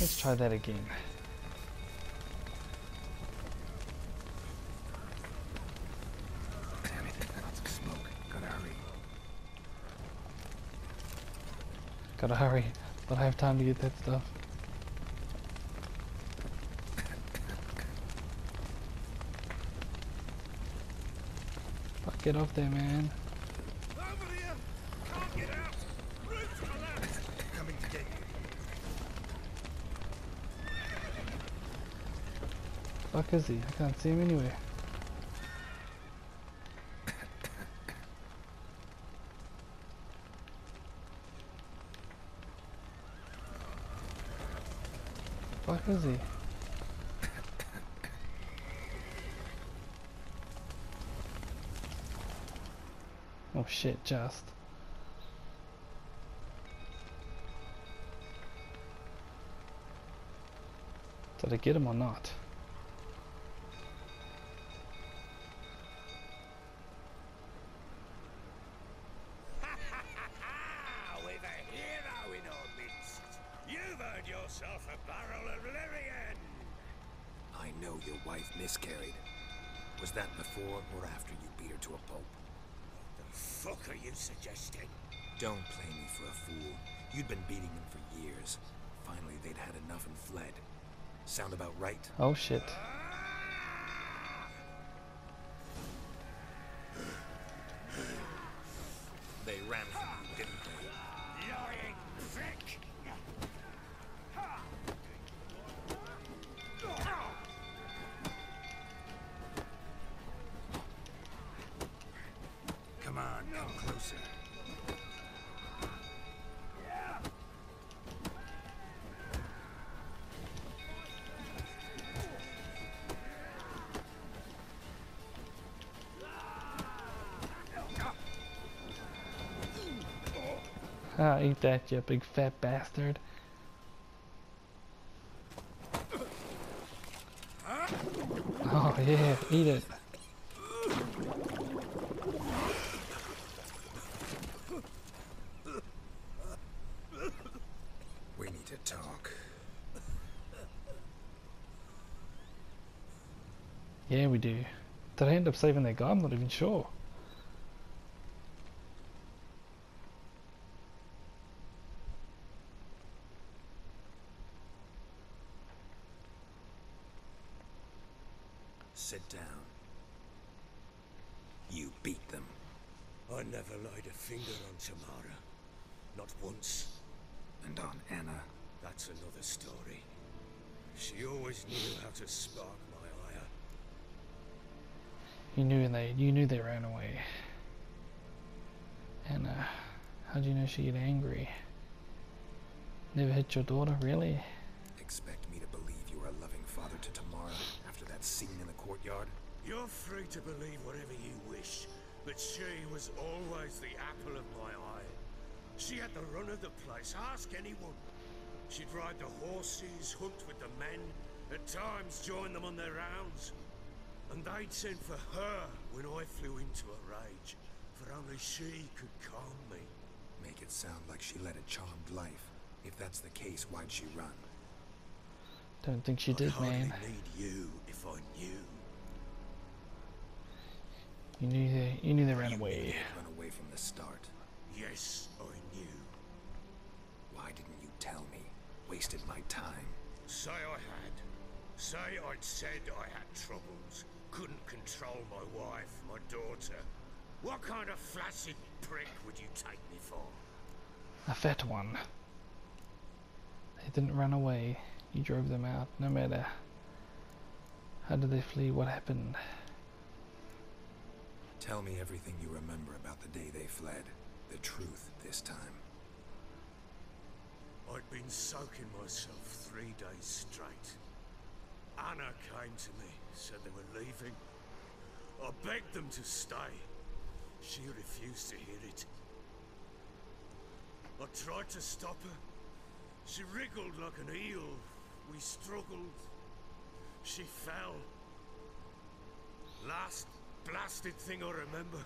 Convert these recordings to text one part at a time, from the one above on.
Let's try that again. Damn it, lots of smoke. Gotta hurry. Gotta hurry. Don't have time to get that stuff. Fuck, get off there, man. Over here! Can't get out! Roof collapsed! Coming to get you. Fuck is he? I can't see him anywhere. Fuck is he? Oh shit, just. Did I get him or not? We've a hero in our midst. You've earned yourself a barrel of Lyrian. I know your wife miscarried. Was that before or after you beat her to a pulp? The fuck are you suggesting? Don't play me for a fool. You'd been beating them for years. Finally, they'd had enough and fled. Sound about right? Oh shit. They ran from you, didn't they? Lying prick! Come on, come closer. Ah, eat that, you big fat bastard. Oh yeah, eat it. We need to talk. Yeah, we do. Did I end up saving that guy? I'm not even sure. Sit down. You beat them. I never laid a finger on Tamara. Not once. And on Anna. That's another story. She always knew how to spark my ire. You knew they ran away. And how do you know she'd get angry? Never hit your daughter, really? Expect me to believe you are a loving father to Tamara after that scene in the courtyard? You're free to believe whatever you wish, but she was always the apple of my eye. She had the run of the place, ask anyone. She'd ride the horses, hunt with the men, at times join them on their rounds. And they'd send for her when I flew into a rage, for only she could calm me. Make it sound like she led a charmed life. If that's the case, why'd she run? Don't think she did, I'd hardly man. need you if I knew. You knew they ran away. Run away from the start. Yes, I knew. Why didn't you tell me? Wasted my time. Say I had. Say I'd said I had troubles. Couldn't control my wife, my daughter. What kind of flaccid prick would you take me for? A fat one. They didn't run away. You drove them out, no matter. How did they flee? What happened? Tell me everything you remember about the day they fled. The truth this time. I'd been soaking myself 3 days straight. Anna came to me, said they were leaving. I begged them to stay. She refused to hear it. I tried to stop her. She wriggled like an eel. We struggled. She fell. Last blasted thing I remember.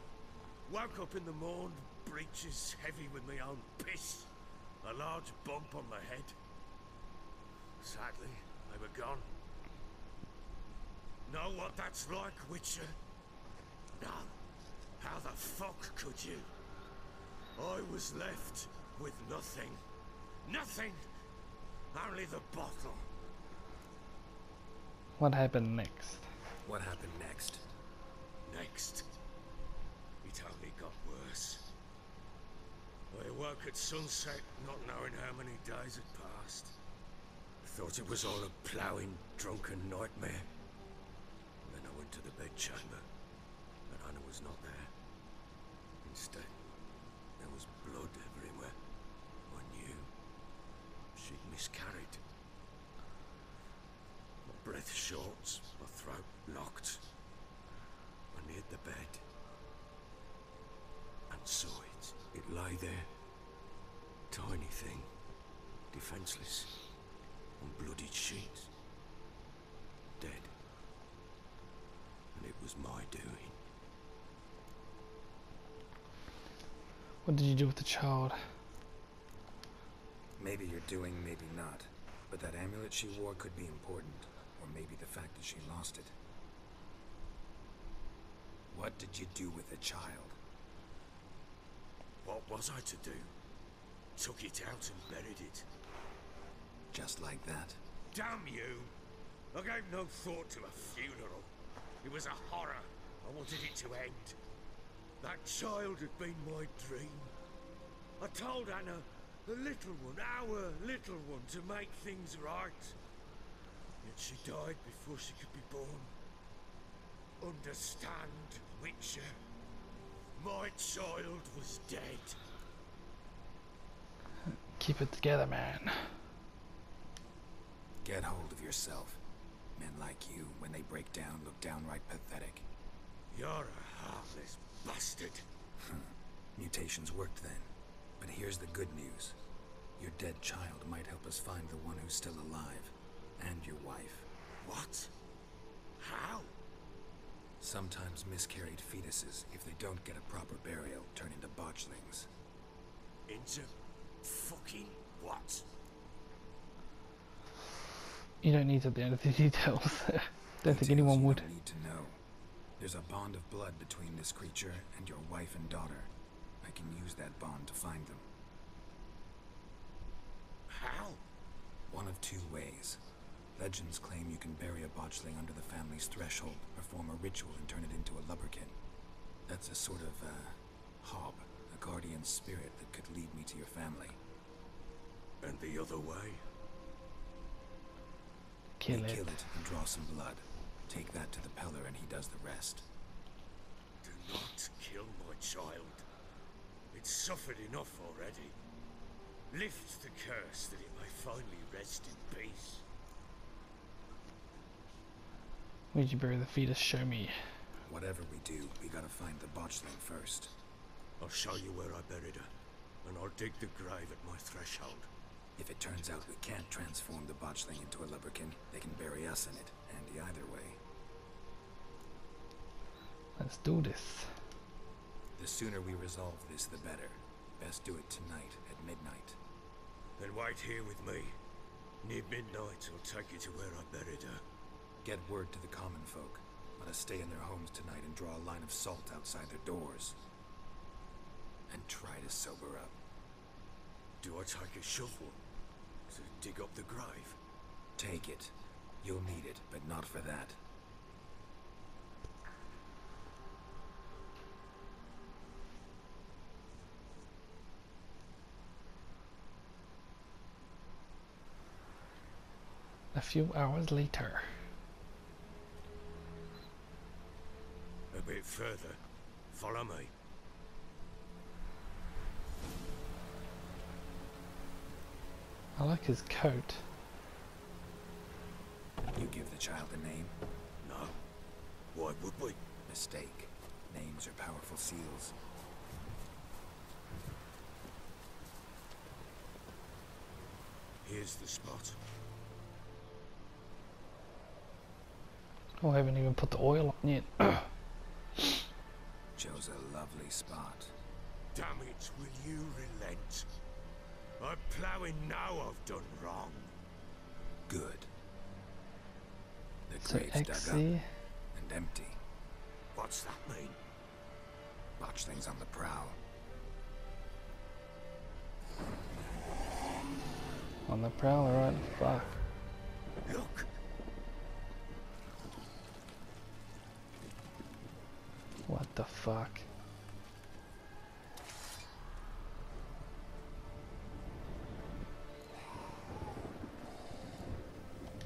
Woke up in the morn, breeches heavy with my own piss. A large bump on my head. Sadly, they were gone. Know what that's like, Witcher? No. How the fuck could you? I was left with nothing. Nothing! Only the bottle. What happened next? What happened next? Next, it only got worse. I awoke at sunset, not knowing how many days had passed. Thought it was all a ploughing, drunken nightmare. Then I went to the bedchamber, and Anna was not there. Instead, there was blood everywhere. I knew she'd miscarried. My breath short, my throat locked. I neared the bed and saw it. It lay there, tiny thing, defenseless, on bloodied sheets, dead. And it was my doing. What did you do with the child? Maybe you're doing, maybe not. But that amulet she wore could be important. Or maybe the fact that she lost it. What did you do with the child? What was I to do? Took it out and buried it. Just like that? Damn you! I gave no thought to a funeral. It was a horror. I wanted it to end. That child had been my dream. I told Anna, the little one, our little one, to make things right. Yet she died before she could be born. Understand, Witcher? My child was dead. Keep it together, man. Get hold of yourself. Men like you, when they break down, look downright pathetic. You're a heartless bastard. Mutations worked then. But here's the good news. Your dead child might help us find the one who's still alive. And your wife. What? How? Sometimes miscarried fetuses, if they don't get a proper burial, turn into botchlings. Into fucking what? You don't need to know the details. Don't think anyone would. You don't need to know. There's a bond of blood between this creature and your wife and daughter. I can use that bond to find them. How? One of two ways. Legends claim you can bury a botchling under the family's threshold, perform a ritual and turn it into a Lubberkin. That's a sort of, hob, a guardian spirit that could lead me to your family. And the other way? Kill They it. kill it and draw some blood. Take that to the Peller and he does the rest. Do not kill my child. It's suffered enough already. Lift the curse that it may finally rest in peace. Where'd you bury the fetus? Show me. Whatever we do, we gotta find the botchling first. I'll show you where I buried her, and I'll dig the grave at my threshold. If it turns out we can't transform the botchling into a Lubberkin, they can bury us in it, handy either way. Let's do this. The sooner we resolve this, the better. Best do it tonight, at midnight. Then wait here with me. Near midnight, I'll take you to where I buried her. Get word to the common folk. Let us stay in their homes tonight and draw a line of salt outside their doors. And try to sober up. Do I take a shovel to dig up the grave? Take it. You'll need it, but not for that. A few hours later. A bit further. Follow me. I like his coat. You give the child a name? No. Why would we? Mistake. Names are powerful seals. Here's the spot. Oh, I haven't even put the oil on yet. Chose a lovely spot. Damn it, will you relent? I'm ploughing now I've done wrong. Good. The So grave's dug up XC. and empty. What's that mean? Botchlings on the prowl. On the prowl, alright, fuck. Look! What the fuck?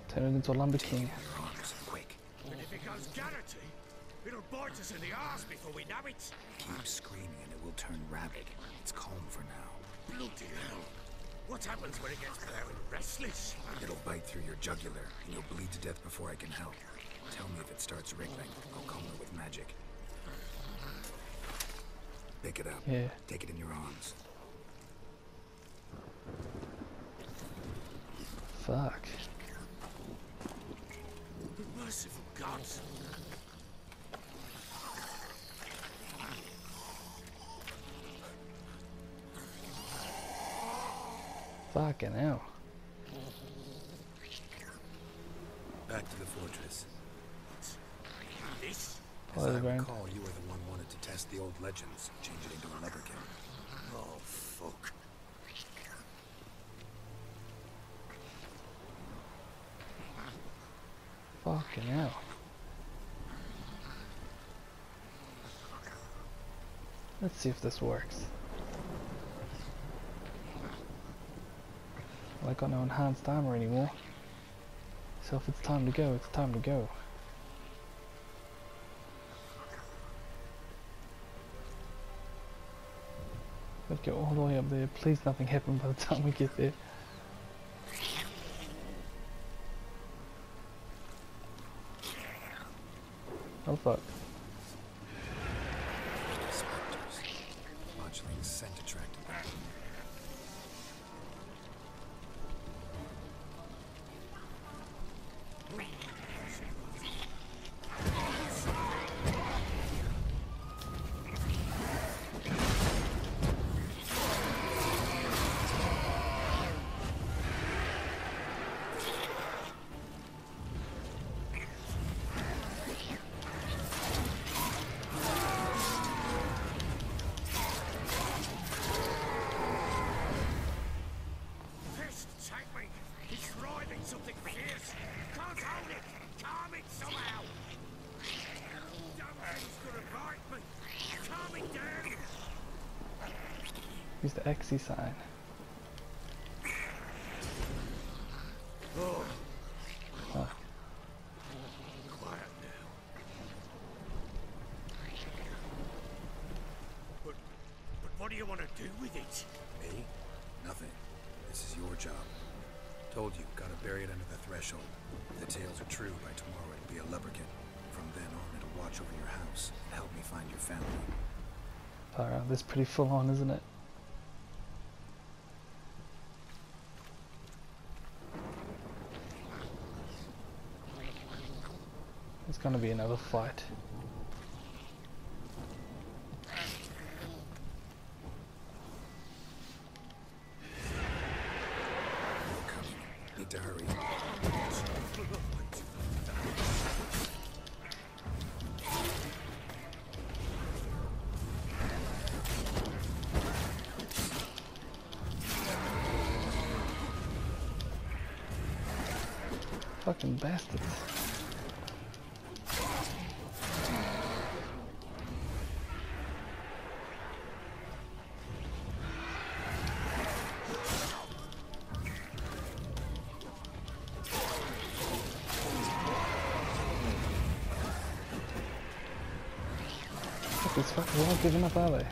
Turn it into a Lubberkin. Your arms, quick. And if it goes Garrity, it'll bite us in the arse before we know it. Keep screaming and it will turn rabid. It's calm for now. Bloody hell. What happens when it gets very restless? It'll bite through your jugular and you'll bleed to death before I can help. Tell me if it starts wriggling. I'll calm it with magic. Pick it up. Yeah. Take it in your arms. Fuck. Merciful gods. Fucking hell. Back to the fortress. This? As Follow I the ground. recall, you were the one wanted to test the old legends, change it into a Lubberkin. Oh, fuck. Fucking hell. Let's see if this works. Well, I got no enhanced armour anymore. So if it's time to go, it's time to go. Let's get all the way up there. Please nothing happen by the time we get there. Oh fuck. Spectres. Botchling's scent attracted them. Pest, take me! It's driving something fierce! Can't hold it! Calm it somehow! Don't think it's gonna bite me! Calm it down! Use the XE sign. Oh, Oh, quiet now. But what do you want to do with it? Me? Nothing. This is your job. Told you, gotta bury it under the threshold. If the tales are true, by tomorrow it'll be a Lubberkin. From then on, it'll watch over your house and help me find your family. far out. This is pretty full on, isn't it? It's gonna be another fight. Coming. Need to hurry. Fucking bastards. Fuck, these fuckers aren't giving up, are they?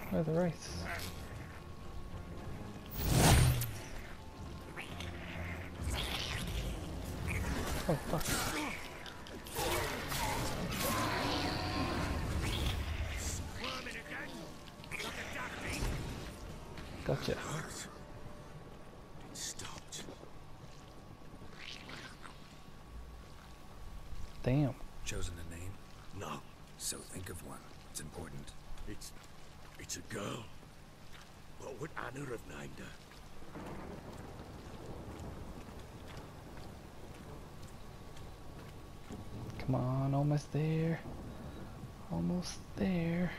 Where are the wraiths? Oh fuck. Squirming again, like a ducky. Gotcha. It stopped. Damn. Chosen a name? No, So think of one. It's important. it's a girl. What would Anna have named her? Come on, almost there. Almost there.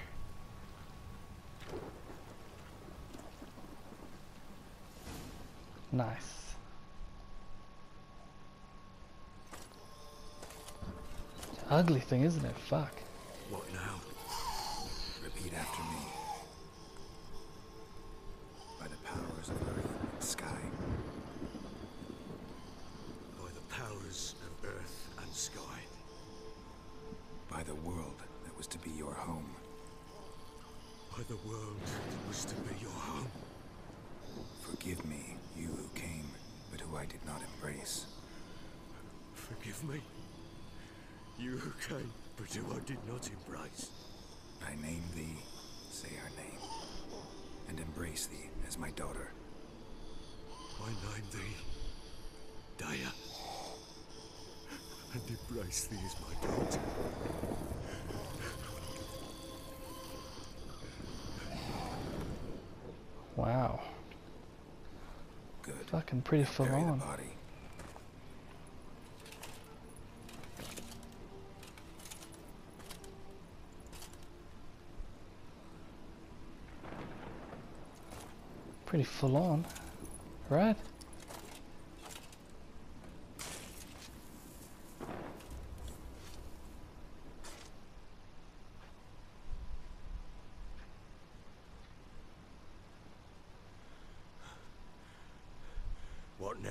Nice. Ugly thing, isn't it? Fuck. What now? Repeat after me. By the powers of earth and sky. By the powers of earth and sky. By the world that was to be your home. By the world that was to be your home. Forgive me, you who came, but who I did not embrace. Forgive me. You who came, but who I did not embrace. I name thee, say her name, and embrace thee as my daughter. I name thee Daya, and embrace thee as my daughter. Wow. Good. Fucking pretty full Bury the on. body. Pretty full on. Right? What now?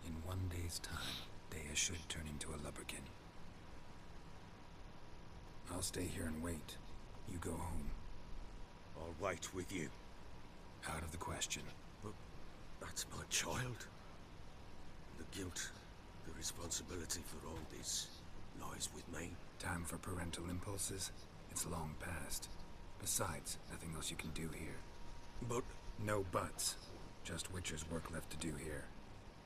In 1 day's time, Daya should turn into a Lubberkin. I'll stay here and wait. You go home. I'll wait with you. Out of the question. But that's my child. The guilt, the responsibility for all this lies with me. Time for parental impulses? It's long past. Besides, nothing else you can do here. But No buts. Just Witcher's work left to do here.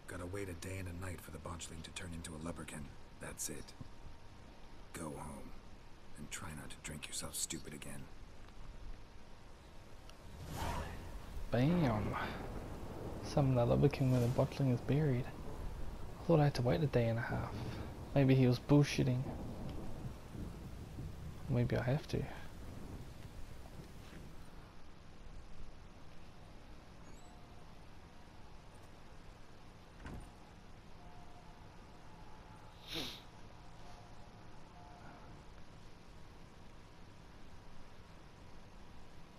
Gotta wait a day and a night for the botchling to turn into a Lubberkin. That's it. Go home. And try not to drink yourself stupid again. Bam. Some of that Lubberkin where the bottling is buried. I thought I had to wait a day and a half. Maybe he was bullshitting. Maybe I have to.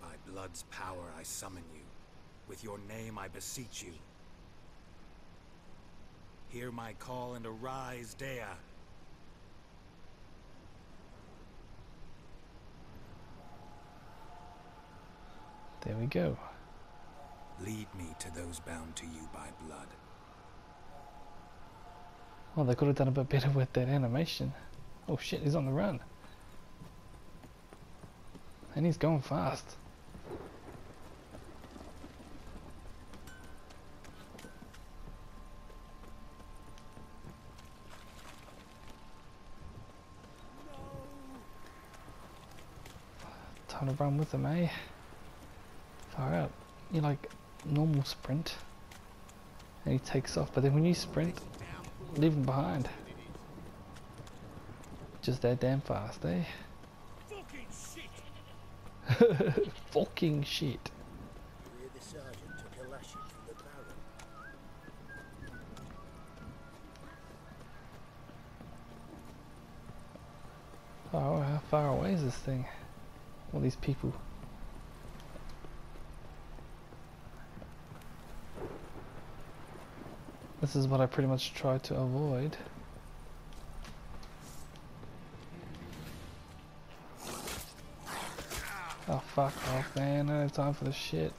By blood's power I summon you. With your name I beseech you. Hear my call and arise, Dea. There we go. Lead me to those bound to you by blood. Well, they could have done a bit better with that animation. Oh shit, he's on the run. And he's going fast. Time to run with him, eh? Far out. You like normal sprint. And he takes off, but then when you sprint, leave him behind. Just that damn fast, eh? fucking shit! Fucking shit. The sergeant took a lashing from the barrel. Oh, how far away is this thing? All these people. This is what I pretty much tried to avoid. Oh fuck off, man, I don't have time for this shit.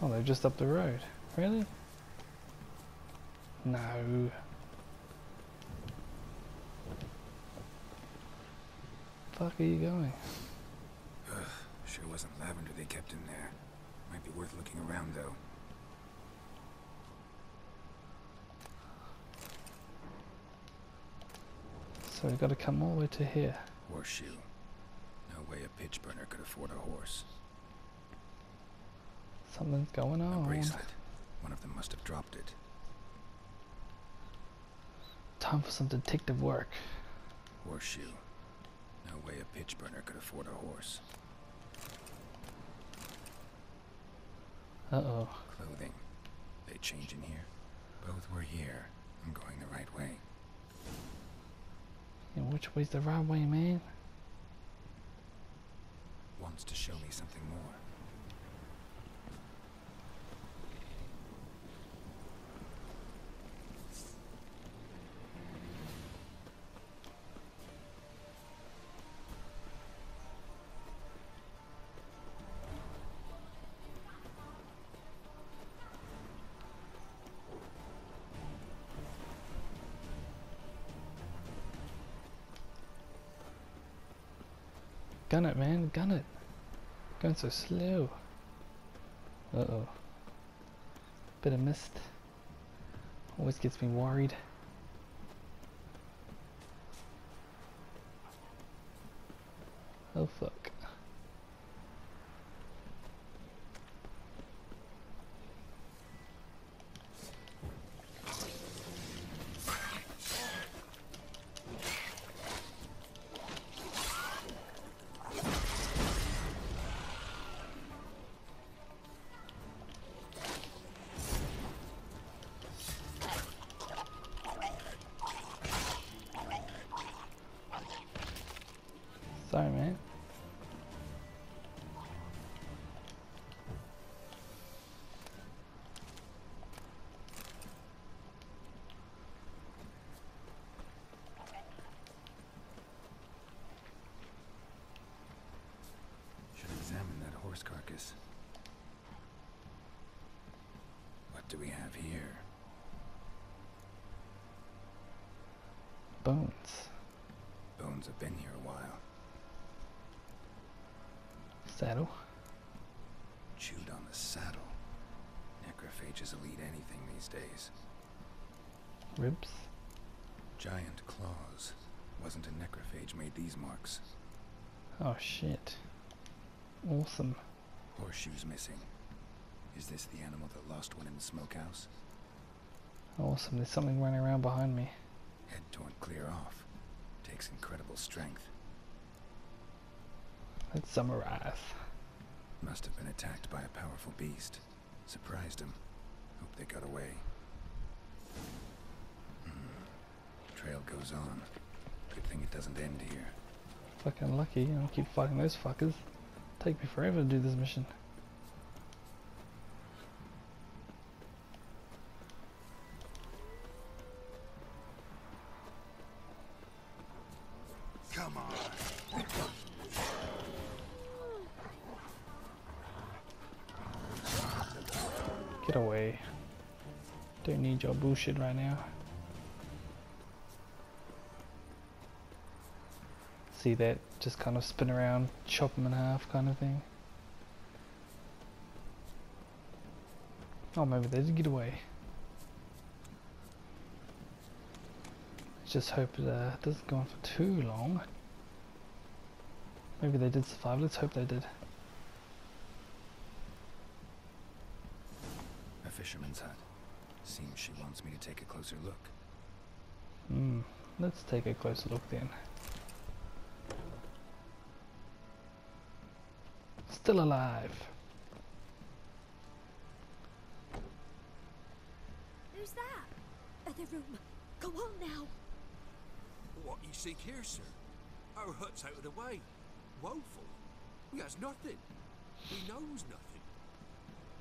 Oh, they're just up the road. Really? No. Fuck are you going? Ugh, sure wasn't lavender they kept in there. Might be worth looking around, though. So we've got to come all the way to here. Horseshoe. No way a pitch burner could afford a horse. Something's going A on. bracelet. One of them must have dropped it. Time for some detective work. Horseshoe. No way a pitch burner could afford a horse. Uh-oh. Clothing. They change in here? Both were here. I'm going the right way. Yeah, which way's the right way, man? Wants to show me something more. Gun it, man, gun it. Going so slow. Uh-oh. Bit of mist. Always gets me worried. Oh fuck. Sorry, man. Should examine that horse carcass. What do we have here? Bones. Bones have been here a while. Saddle. Chewed on the saddle. Necrophages will eat anything these days. Ribs. Giant claws. Wasn't a necrophage made these marks. Oh shit. Awesome. Horseshoes missing. Is this the animal that lost one in the smokehouse? Awesome. There's something running around behind me. Head torn clear off. Takes incredible strength. Let's summarize. Must have been attacked by a powerful beast. Surprised him. Hope they got away. Trail goes on. Good thing it doesn't end here. Fucking lucky. I'll keep fighting those fuckers. Take me forever to do this mission. Come on. Get away. Don't need your bullshit right now. See that? Just kind of spin around, chop them in half kind of thing. Oh, maybe they did get away. Let's just hope it doesn't go on for too long. Maybe they did survive. Let's hope they did. A fisherman's hut. Seems she wants me to take a closer look. Let's take a closer look then. Still alive. Who's that? Other room. Go on now. What you seek here, sir? Our hut's out of the way. Woeful. We has nothing. We knows nothing.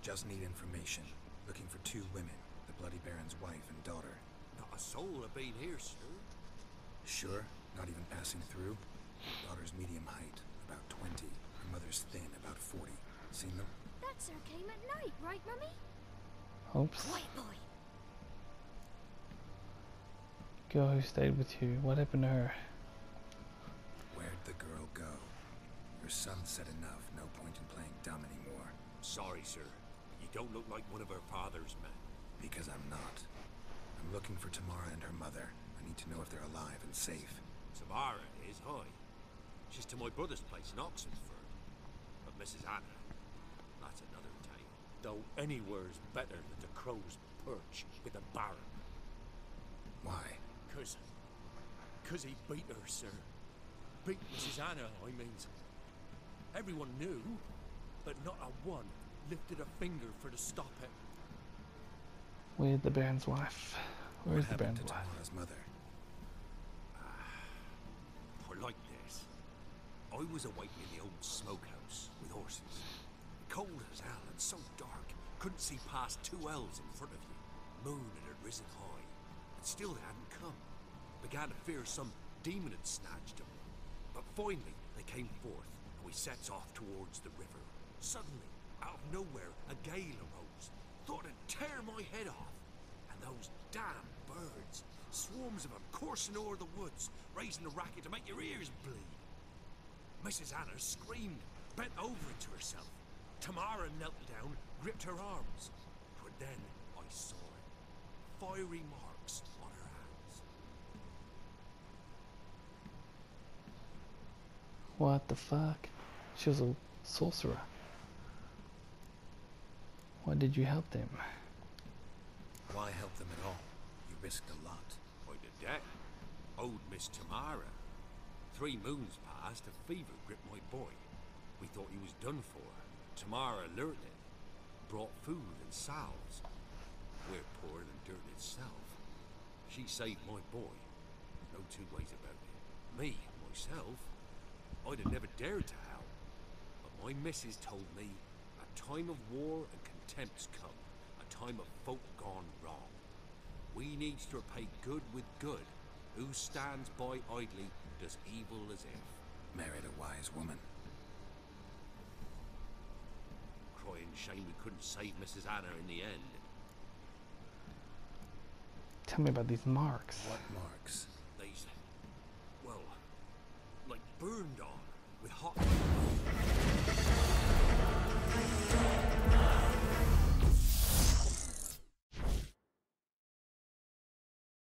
Just need information. Looking for two women. The Bloody Baron's wife and daughter. Not a soul have been here, sir. Sure? Not even passing through? Daughter's medium height. About 20. Her mother's thin. About 40. Seen them? That sir came at night, right, Mummy? Oops. Quiet, boy. Girl who stayed with you. What happened to her? Where'd the girl go? Your son said enough. No point in playing dumb anymore. Sorry, sir. But you don't look like one of her father's men. Because I'm not. I'm looking for Tamara and her mother. I need to know if they're alive and safe. Tamara is, hi. She's to my brother's place in Oxenford. But Mrs. Anna, that's another tale. Though anywhere's better than the crow's perch with a baron. Why? Cause he beat her, sir. Beat Mrs. Anna, I means. Everyone knew, but not a one lifted a finger for to stop it. Where's the Baron's wife? Where's What the happened Baron's to wife? Tamara's mother? For like this. I was awaiting in the old smokehouse with horses. Cold as hell and so dark, couldn't see past 2 elves in front of you. Moon had risen high, and still they hadn't come. Began to fear some demon had snatched them. But finally, they came forth, and we sets off towards the river. Suddenly, out of nowhere, a gale arose. Thought it'd tear my head off. And those damn birds, swarms of them coursing o'er the woods, raising a racket to make your ears bleed. Mrs. Anna screamed, bent over into herself. Tamara knelt down, gripped her arms. But then I saw it. Fiery marks on her hands. What the fuck? She was a sorcerer. Why did you help them? Why help them at all? You risked a lot. By the debt, owed Miss Tamara. 3 moons passed, a fever gripped my boy. We thought he was done for. Tamara alerted, brought food and salves. We're poorer than dirt itself. She saved my boy. No 2 ways about it. Me, myself, I'd have never dared to help. But my missus told me a time of war and contempt's come. A time of folk gone wrong. We needs to repay good with good. Who stands by idly does evil as if. Married a wise woman. Crying shame we couldn't save Mrs. Anna in the end. Tell me about these marks. What marks? These, well, like burned on with hot.